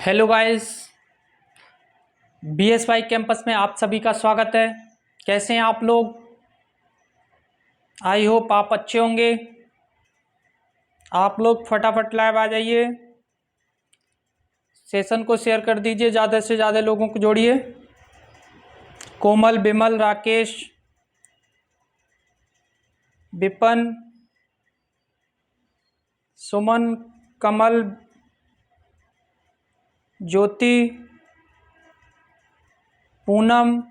Hello guys, BSY campus में आप सभी का स्वागत है। कैसे हैं आप लोग? आई होप आप अच्छे होंगे। आप लोग फटाफट लाइव आ जाइए, सेशन को शेयर कर दीजिए, ज़्यादा से ज़्यादा लोगों को जोड़िए। कोमल, बिमल, राकेश, विपन, सुमन, कमल, ज्योति, पूनम,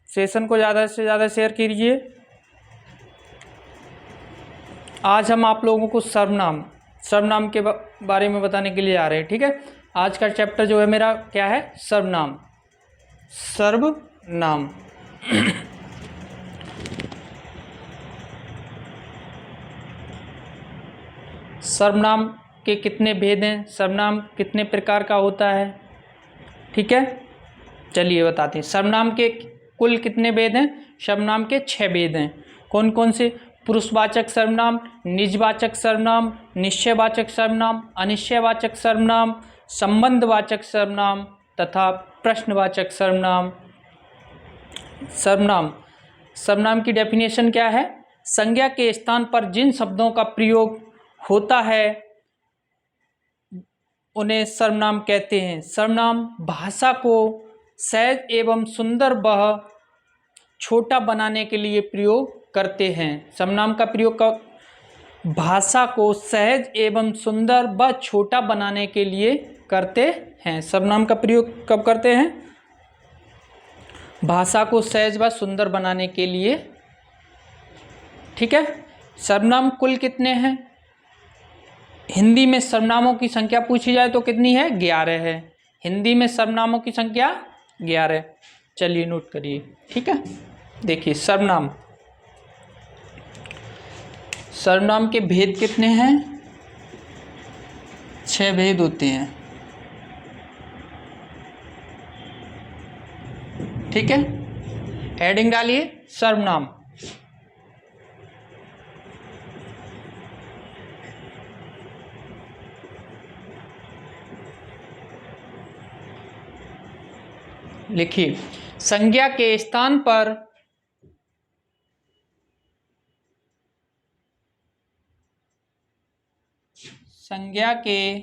सेशन को ज़्यादा से ज़्यादा शेयर कीजिए। आज हम आप लोगों को सर्वनाम के बारे में बताने के लिए आ रहे हैं। ठीक है, आज का चैप्टर जो है मेरा क्या है? सर्वनाम। सर्वनाम के कितने भेद हैं? सर्वनाम कितने प्रकार का होता है? ठीक है, चलिए बताते हैं। सर्वनाम के कुल कितने भेद हैं? सर्वनाम के 6 भेद हैं। कौन कौन से? पुरुषवाचक सर्वनाम, निजवाचक सर्वनाम, निश्चयवाचक सर्वनाम, अनिश्चयवाचक सर्वनाम, संबंधवाचक सर्वनाम तथा प्रश्नवाचक सर्वनाम। सर्वनाम की डेफिनेशन क्या है? संज्ञा के स्थान पर जिन शब्दों का प्रयोग होता है उन्हें सर्वनाम कहते हैं। सर्वनाम भाषा को सहज एवं सुंदर व छोटा बनाने के लिए प्रयोग करते हैं। सर्वनाम का प्रयोग भाषा को सहज एवं सुंदर व छोटा बनाने के लिए करते हैं। सर्वनाम का प्रयोग कब करते हैं? भाषा को सहज व सुंदर बनाने के लिए। ठीक है, सर्वनाम कुल कितने हैं? हिंदी में सर्वनामों की संख्या पूछी जाए तो कितनी है? 11 है। हिंदी में सर्वनामों की संख्या 11। चलिए नोट करिए। ठीक है, देखिए सर्वनाम के भेद कितने हैं? 6 भेद होते हैं। ठीक है, हेडिंग डालिए सर्वनाम। लिखिए, संज्ञा के स्थान पर संज्ञा के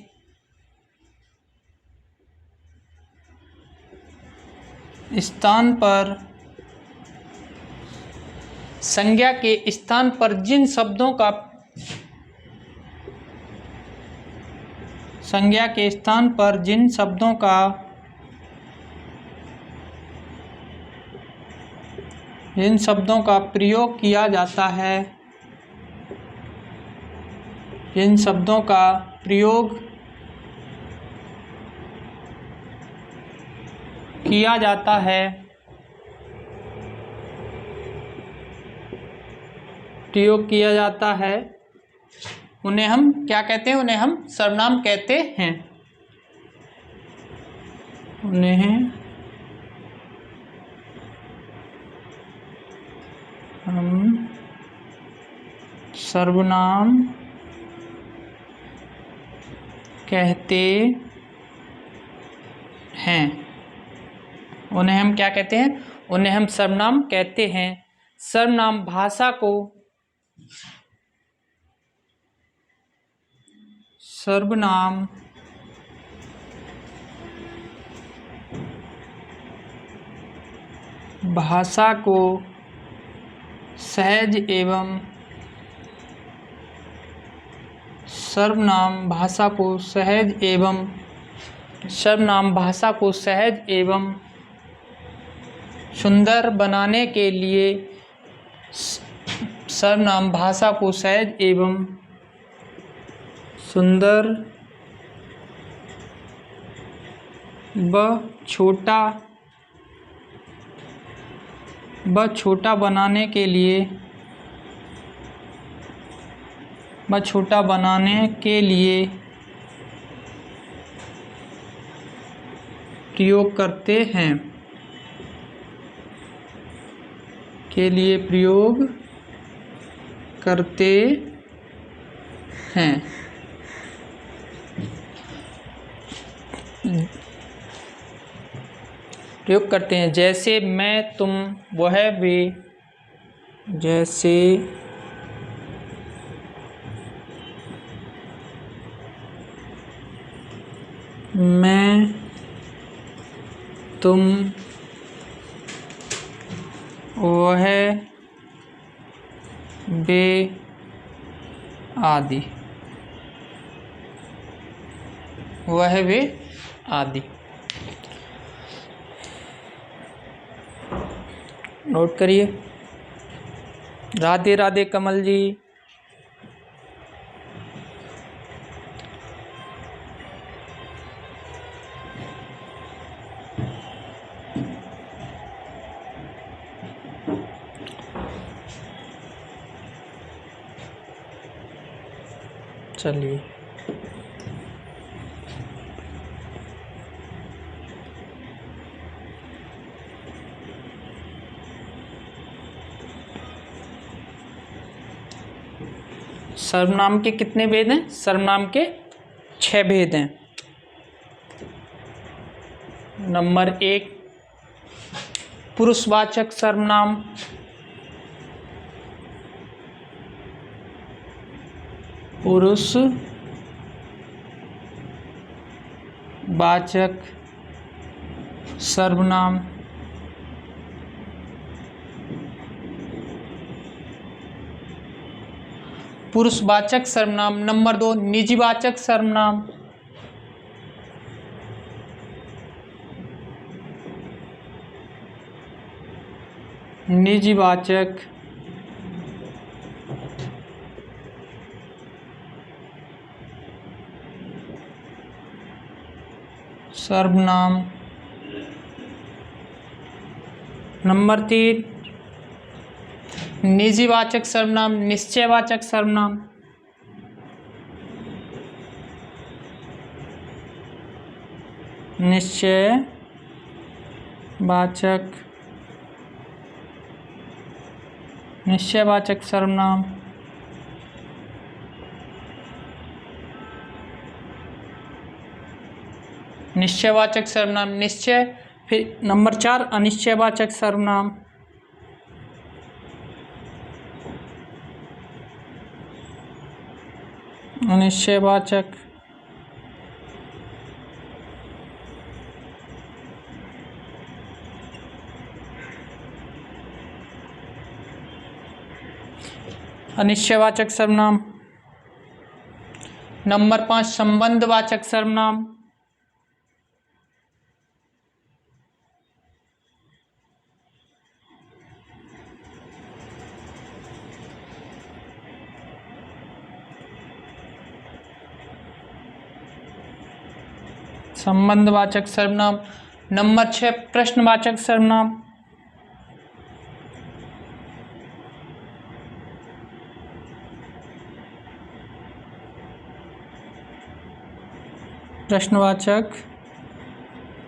स्थान पर जिन शब्दों का प्रयोग किया जाता है, जिन शब्दों का प्रयोग किया जाता है उन्हें हम क्या कहते हैं? उन्हें हम सर्वनाम कहते हैं। उन्हें हम सर्वनाम कहते हैं। उन्हें हम क्या कहते हैं? उन्हें हम सर्वनाम कहते हैं। सर्वनाम भाषा को सहज एवं सुंदर बनाने के लिए सर्वनाम भाषा को सहज एवं सुंदर व छोटा बनाने के लिए प्रयोग करते हैं। प्रयोग करते हैं। जैसे मैं, तुम, वह, वे। जैसे मैं, तुम, वह, वे आदि। वह, वे आदि। नोट करिए। राधे राधे कमल जी। चलिए, सर्वनाम के कितने भेद हैं? सर्वनाम के 6 भेद हैं। नंबर 1, पुरुषवाचक सर्वनाम। पुरुषवाचक सर्वनाम। पुरुषवाचक सर्वनाम। नंबर 2, निजीवाचक सर्वनाम। निजीवाचक सर्वनाम। नंबर 3, निजीवाचक सर्वनाम, निश्चयवाचक सर्वनाम। निश्चयवाचक सर्वनाम। निश्चयवाचक सर्वनाम, निश्चय। फिर नंबर 4, अनिश्चयवाचक सर्वनाम। अनिश्चयवाचक। अनिश्चयवाचक सर्वनाम। नंबर 5, संबंधवाचक सर्वनाम। संबंधवाचक सर्वनाम। नंबर 6, प्रश्नवाचक सर्वनाम। प्रश्नवाचक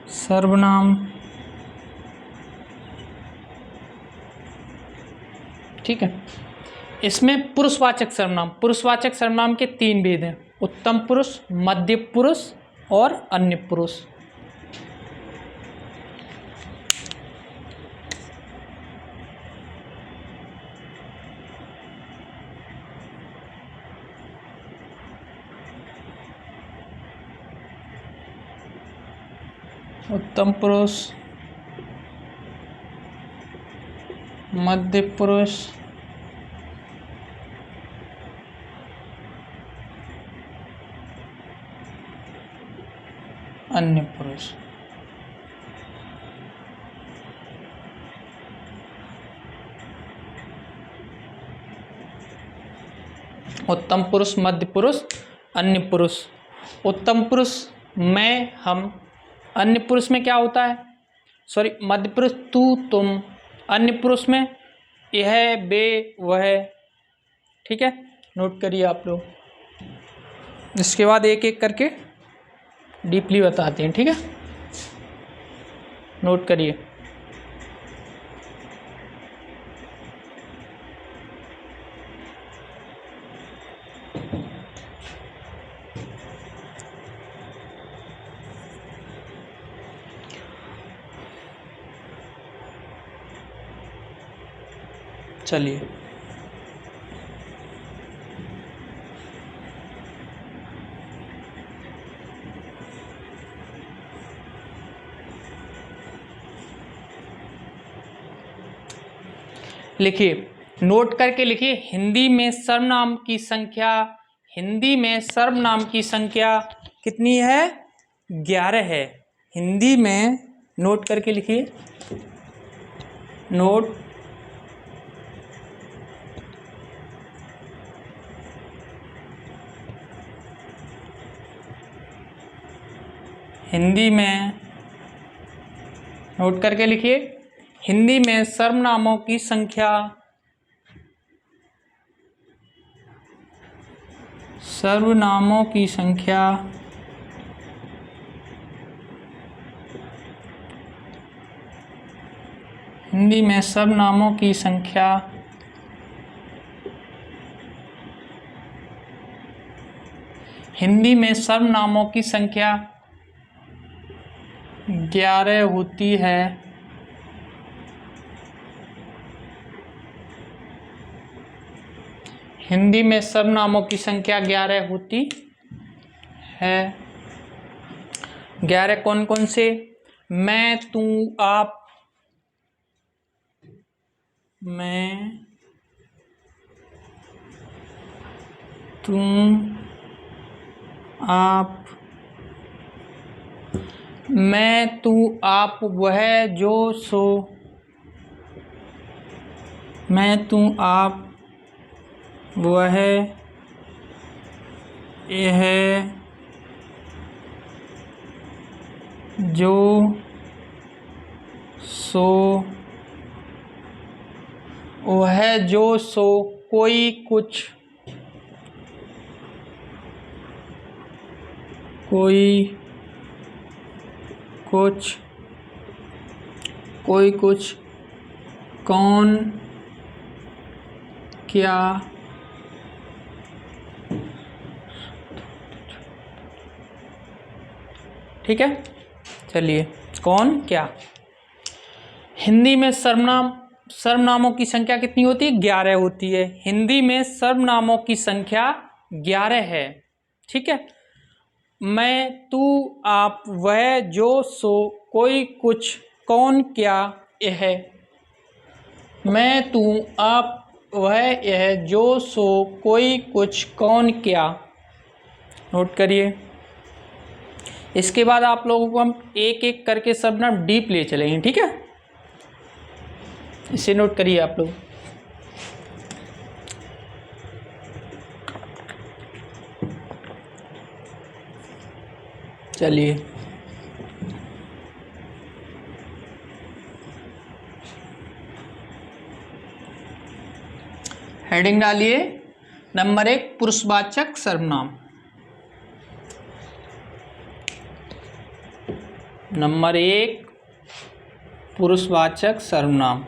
सर्वनाम। ठीक है। इसमें पुरुषवाचक सर्वनाम। पुरुषवाचक सर्वनाम के 3 भेद हैं: उत्तम पुरुष, मध्य पुरुष और अन्य पुरुष। उत्तम पुरुष, मध्य पुरुष, अन्य पुरुष। उत्तम पुरुष, मध्य पुरुष, अन्य पुरुष। उत्तम पुरुष मैं, हम। अन्य पुरुष में क्या होता है? सॉरी, मध्य पुरुष तू, तुम। अन्य पुरुष में यह, वे, वह। ठीक है, नोट करिए आप लोग। इसके बाद एक एक करके डीपली बताते हैं। ठीक है, नोट करिए। चलिए लिखिए, नोट करके लिखिए। हिंदी में सर्वनाम की संख्या, हिंदी में सर्वनाम की संख्या कितनी है? 11 है। हिंदी में, नोट करके लिखिए, नोट, हिंदी में, नोट करके लिखिए, हिंदी में सर्वनामों की संख्या, सर्वनामों की संख्या हिंदी में सर्वनामों की संख्या हिंदी में सर्वनामों की संख्या 11 होती है। हिंदी में सर्वनामों की संख्या 11 होती है। 11 कौन कौन से? मैं, तू, आप, मैं, तुम, आप, मैं, तू, आप, वह, जो, सो, मैं, तू, आप, वह, यह, जो, सो, वह, जो, सो, कोई, कुछ, कोई, कुछ, कोई, कुछ, कौन, क्या, ठीक है। चलिए, कौन, क्या। हिंदी में सर्वनामों की संख्या कितनी होती है? 11 होती है। हिंदी में सर्वनामों की संख्या 11 है। ठीक है। मैं, तू, आप, वह, जो, सो, कोई, कुछ, कौन, क्या, यह। मैं, तू, आप, वह, यह, जो, सो, कोई, कुछ, कौन, क्या। नोट करिए। इसके बाद आप लोगों को हम एक एक करके सर्वनाम डीप ले चलेंगे। ठीक है, इसे नोट करिए आप लोग। चलिए, हेडिंग डालिए। नंबर 1, पुरुषवाचक सर्वनाम। नंबर 1, पुरुषवाचक सर्वनाम।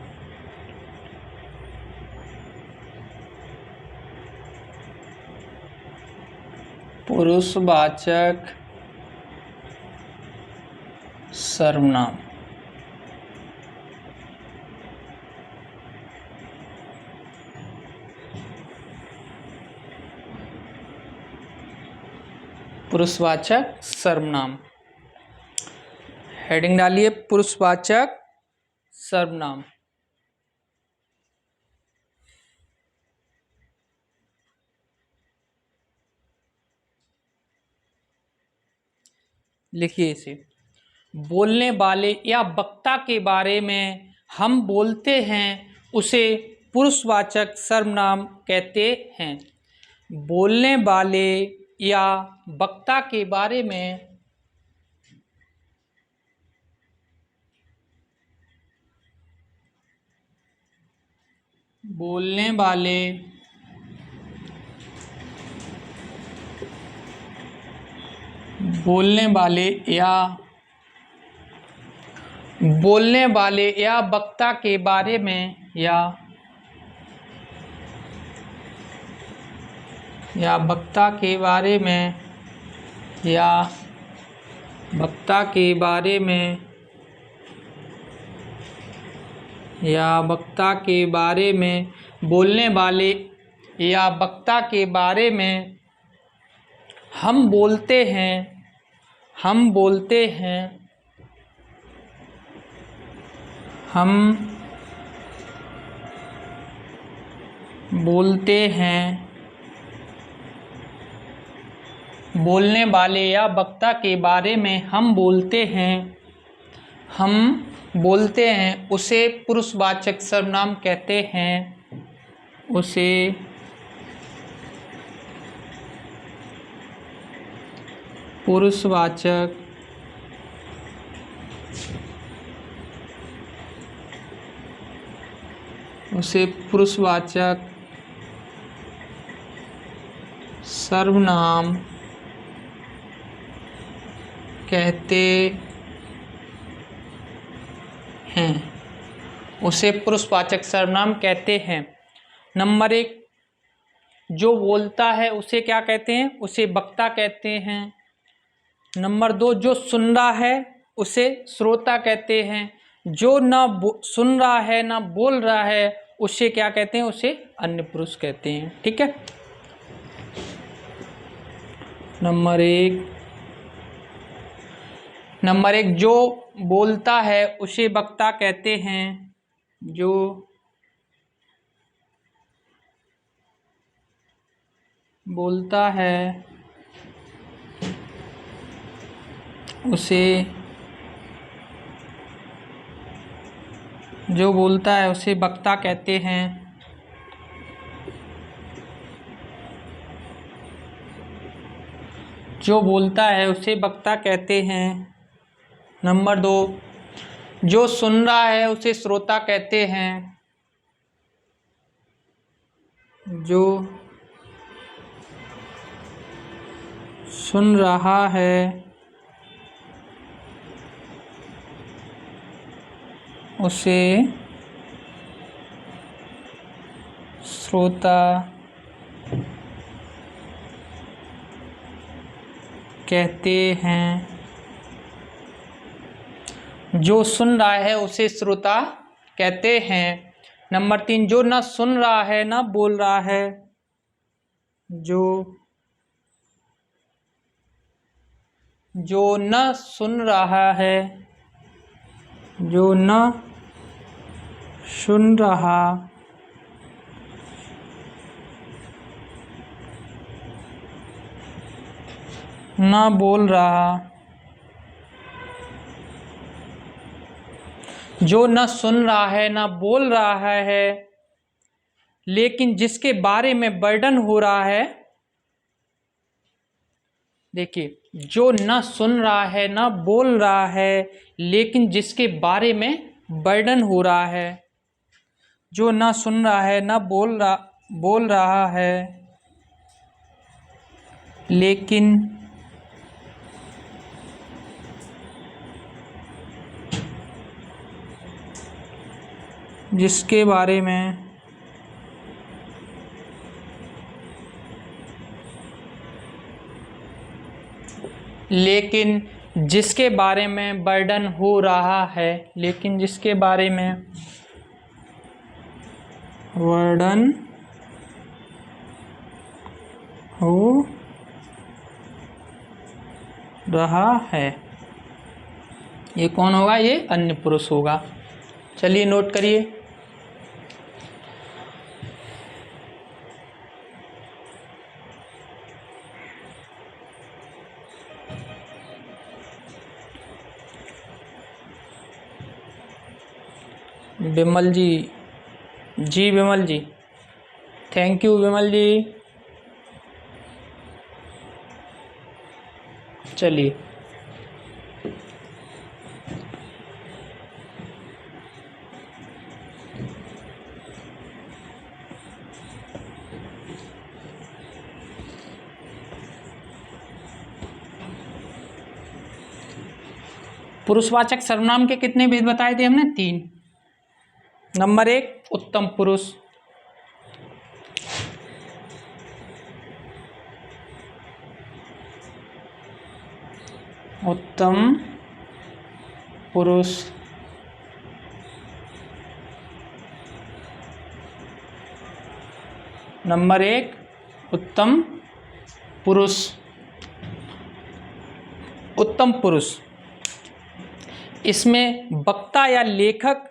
पुरुषवाचक सर्वनाम। पुरुषवाचक सर्वनाम, हेडिंग डालिए, पुरुषवाचक सर्वनाम। लिखिए इसे। बोलने वाले या वक्ता के बारे में हम बोलते हैं उसे पुरुषवाचक सर्वनाम कहते हैं। बोलने वाले या वक्ता के बारे में बोलने वाले या वक्ता के बारे में या वक्ता के बारे में या वक्ता के बारे में या वक्ता के बारे में बोलने वाले या वक्ता के बारे में हम बोलते हैं, हम बोलते हैं, हम बोलते हैं। बोलने वाले या वक्ता के बारे में हम बोलते हैं, हम बोलते हैं, उसे पुरुषवाचक सर्वनाम कहते हैं, उसे पुरुषवाचक सर्वनाम कहते हैं, उसे पुरुषवाचक सर्वनाम कहते हैं। नंबर 1, जो बोलता है उसे क्या कहते हैं? उसे वक्ता कहते हैं। नंबर 2, जो सुन रहा है उसे श्रोता कहते हैं। जो ना सुन रहा है ना बोल रहा है उसे क्या कहते हैं? उसे अन्य पुरुष कहते हैं। ठीक है। नंबर एक, जो बोलता है उसे वक्ता कहते हैं, जो बोलता है उसे वक्ता कहते हैं। जो बोलता है उसे वक्ता कहते हैं। नंबर 2, जो सुन रहा है उसे श्रोता कहते हैं। जो सुन रहा है उसे श्रोता कहते हैं। जो सुन रहा है उसे श्रोता कहते हैं। नंबर 3, जो ना सुन रहा है ना बोल रहा है, जो न सुन रहा है, जो न सुन रहा ना बोल रहा, जो न सुन रहा है ना बोल रहा है लेकिन जिसके बारे में वर्णन हो रहा है। देखिए, जो न सुन रहा है ना बोल रहा है लेकिन जिसके बारे में वर्णन हो रहा है। जो न सुन रहा है ना बोल रहा है लेकिन जिसके बारे में वर्णन हो रहा है, लेकिन जिसके बारे में वर्णन हो रहा है, ये कौन होगा? ये अन्य पुरुष होगा। चलिए नोट करिए। विमल जी, विमल जी, थैंक यू विमल जी। चलिए, पुरुषवाचक सर्वनाम के कितने भेद बताए थे हमने? 3। नंबर 1, उत्तम पुरुष। उत्तम पुरुष। नंबर 1 उत्तम पुरुष। उत्तम पुरुष इसमें वक्ता या लेखक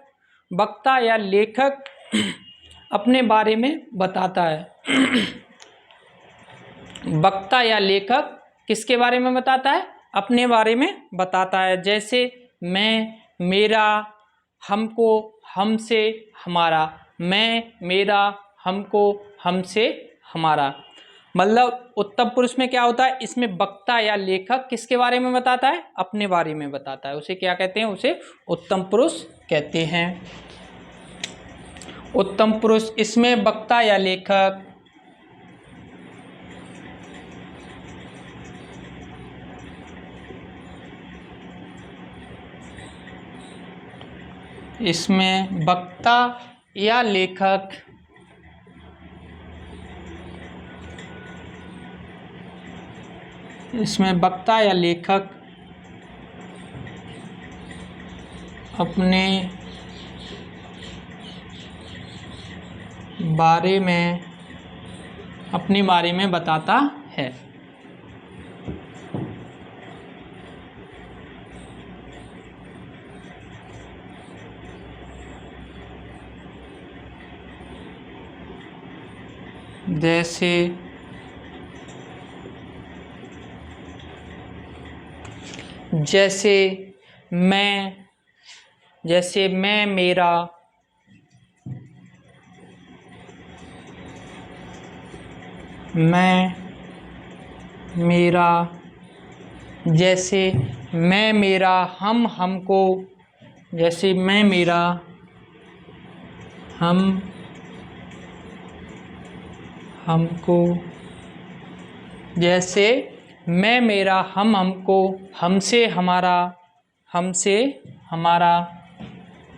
अपने बारे में बताता है। वक्ता या लेखक किसके बारे में बताता है? अपने बारे में बताता है। जैसे मैं, मेरा, हमको, हमसे, हमारा। मैं, मेरा, हमको, हमसे, हमारा। मतलब उत्तम पुरुष में क्या होता है? इसमें वक्ता या लेखक किसके बारे में बताता है? अपने बारे में बताता है। उसे क्या कहते हैं? उसे उत्तम पुरुष कहते हैं। उत्तम पुरुष इसमें वक्ता या लेखक इसमें वक्ता या लेखक अपने बारे में बताता है। जैसे मैं, मेरा, जैसे मैं, मेरा, हम, हमको। जैसे मैं, मेरा, हम, हमको। जैसे मैं, मेरा, हम, हमको, हमसे, हमारा,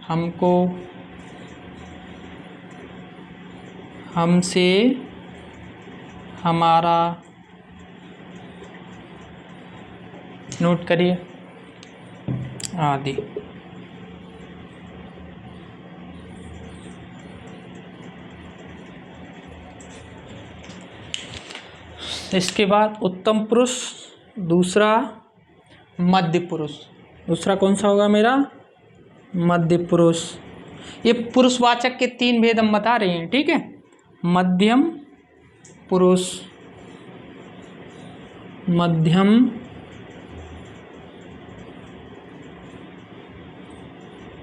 हमको, हमसे, हमारा। नोट करिए आदि। इसके बाद उत्तम पुरुष, दूसरा मध्य पुरुष। दूसरा कौन सा होगा मेरा? मध्य पुरुष। ये पुरुषवाचक के 3 भेद हम बता रहे हैं, ठीक है। मध्यम पुरुष, मध्यम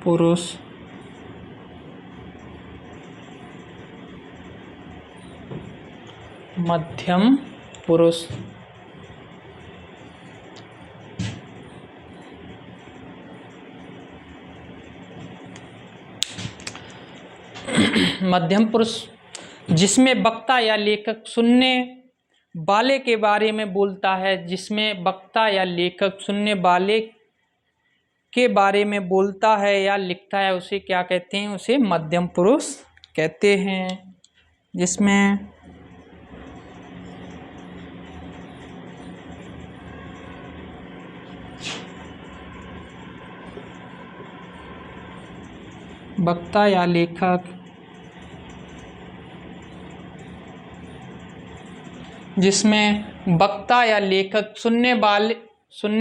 पुरुष, मध्यम पुरुष। मध्यम पुरुष जिसमें वक्ता या लेखक सुनने वाले के बारे में बोलता है। जिसमें वक्ता या लेखक सुनने वाले के बारे में बोलता है या लिखता है, उसे क्या कहते हैं? उसे मध्यम पुरुष कहते हैं। जिसमें वक्ता या लेखक सुनने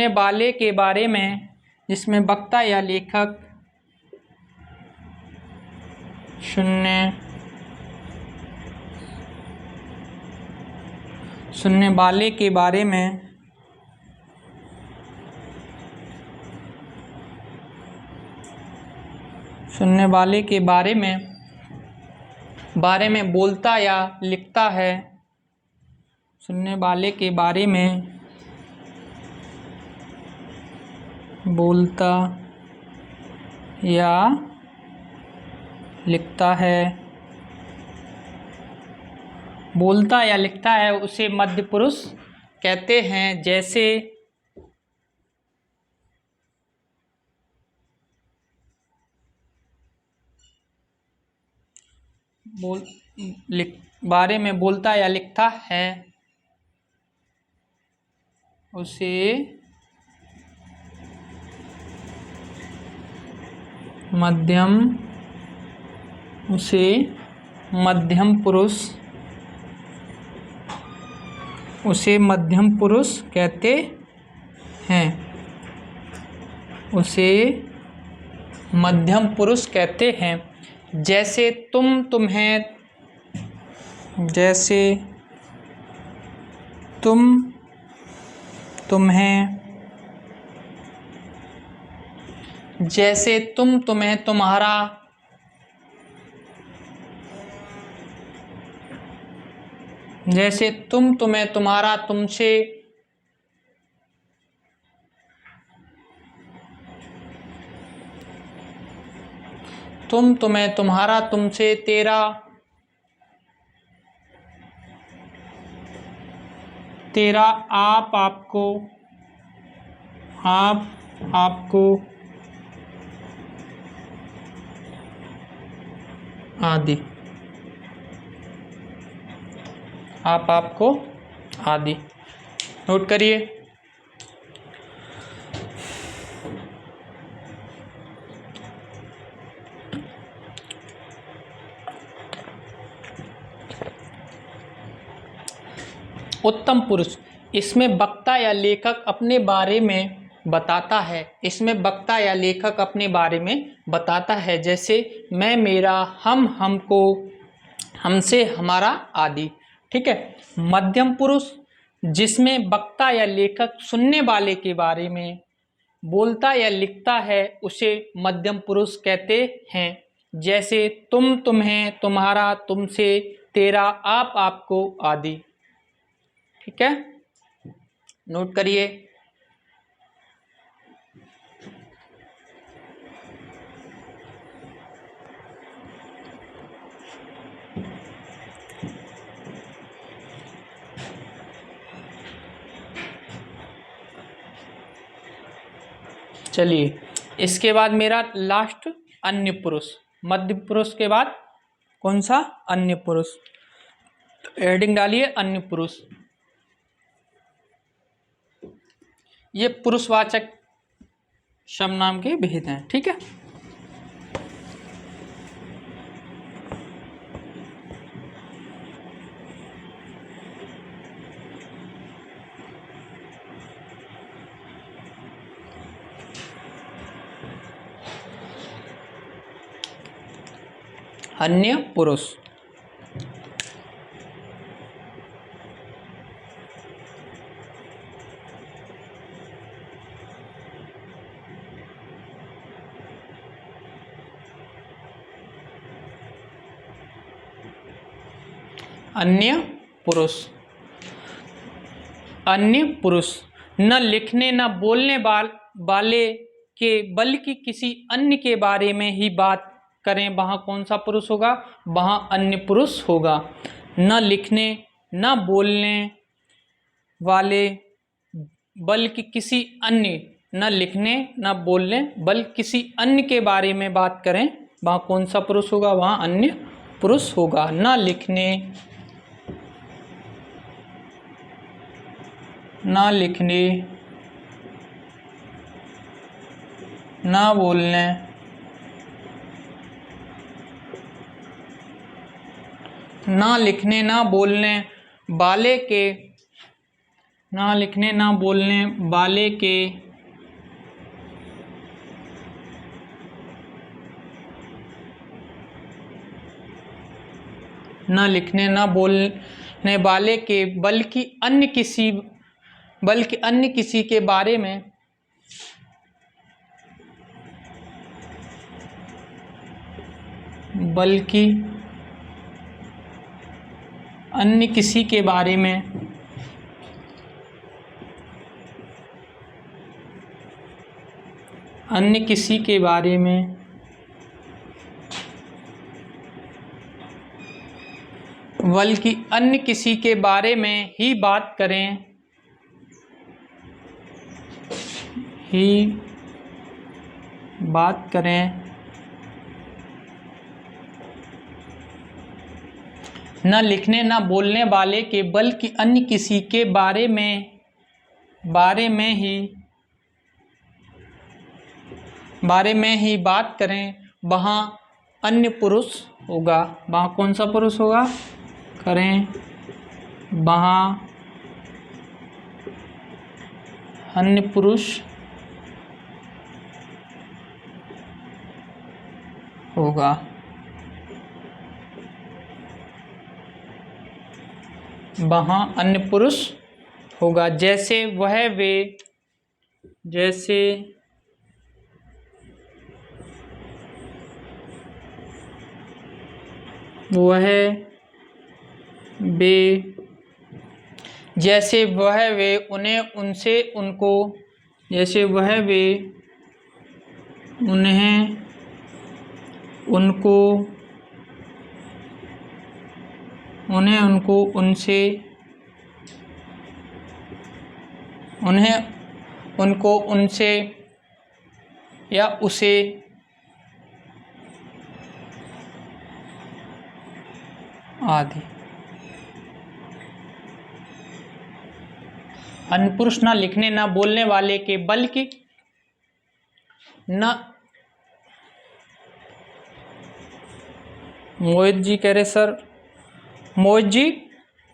वाले के बारे में, जिसमें वक्ता या लेखक सुनने वाले के बारे में बोलता या लिखता है। सुनने वाले के बारे में बोलता या लिखता है। बोलता या लिखता है उसे मध्य पुरुष कहते हैं। जैसे बारे में बोलता या लिखता है उसे मध्यम पुरुष उसे मध्यम पुरुष कहते हैं, उसे मध्यम पुरुष कहते हैं। जैसे तुम, तुम्हें, जैसे तुम, तुम्हें, जैसे तुम, तुम्हें, तुम्हारा, जैसे तुम, तुम्हें, तुम्हारा, तुमसे, तुम, तुम्हें, तुम्हारा, तुमसे, तेरा, तेरा, आप, आपको, आप, आपको, आदि, आप, आपको, आदि। नोट करिए। उत्तम पुरुष, इसमें वक्ता या लेखक अपने बारे में बताता है, इसमें वक्ता या लेखक अपने बारे में बताता है। जैसे मैं, मेरा, हम, हमको, हमसे, हमारा, आदि। ठीक है। मध्यम पुरुष, जिसमें वक्ता या लेखक सुनने वाले के बारे में बोलता या लिखता है, उसे मध्यम पुरुष कहते हैं। जैसे तुम, तुम्हें, तुम्हारा, तुमसे, तेरा, आप, आपको, आदि। ठीक है, नोट करिए। चलिए, इसके बाद मेरा लास्ट अन्य पुरुष। मध्य पुरुष के बाद कौन सा? अन्य पुरुष। हेडिंग डालिए अन्य पुरुष। ये पुरुषवाचक सर्वनाम के भेद हैं। ठीक है, अन्य पुरुष। अन्य पुरुष। अन्य पुरुष न लिखने न बोलने वाले के बल्कि किसी अन्य के बारे में ही बात करें, वहाँ कौन सा पुरुष होगा? वहाँ अन्य पुरुष होगा। न लिखने न बोलने वाले बल्कि किसी अन्य, न लिखने न बोलने बल्कि किसी अन्य के बारे में बात करें, वहाँ कौन सा पुरुष होगा? वहाँ अन्य पुरुष होगा। न लिखने, न लिखने न बोलने न लिखने न बोलने वाले के, न लिखने न बोलने वाले के न लिखने न बोलने वाले के बल्कि अन्य किसी के बारे में बल्कि अन्य किसी के बारे में अन्य किसी के बारे में बल्कि अन्य किसी के बारे में ही बात करें, ही बात करें। न लिखने न बोलने वाले के बल्कि अन्य किसी के बारे में ही बात करें, वहाँ अन्य पुरुष होगा। वहाँ कौन सा पुरुष होगा? करें, वहाँ अन्य पुरुष होगा। वहाँ अन्य पुरुष होगा। जैसे वह वे, जैसे वह वे, जैसे वह वे उन्हें उनसे उनको, जैसे वह वे उन्हें उनको, उन्हें उनको उनसे, उन्हें उनको उनसे या उसे आदि। अन्य पुरुष ना लिखने ना बोलने वाले के, बल्कि न, मोहित जी कह रहे सर, मोहित जी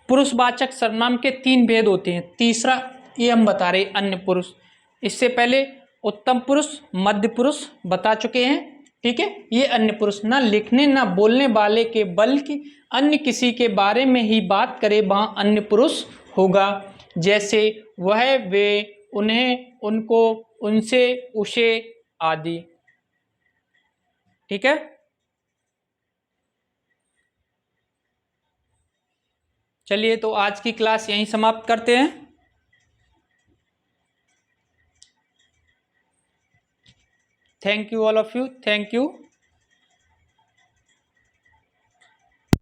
पुरुषवाचक सर्वनाम के 3 भेद होते हैं। तीसरा ये हम बता रहे अन्य पुरुष। इससे पहले उत्तम पुरुष, मध्य पुरुष बता चुके हैं। ठीक है, ये अन्य पुरुष ना लिखने ना बोलने वाले के, बल्कि अन्य किसी के बारे में ही बात करे, वहाँ अन्य पुरुष होगा। जैसे वह वे उन्हें उनको उनसे उसे आदि। ठीक है, चलिए तो आज की क्लास यहीं समाप्त करते हैं। Thank you all of you, thank you.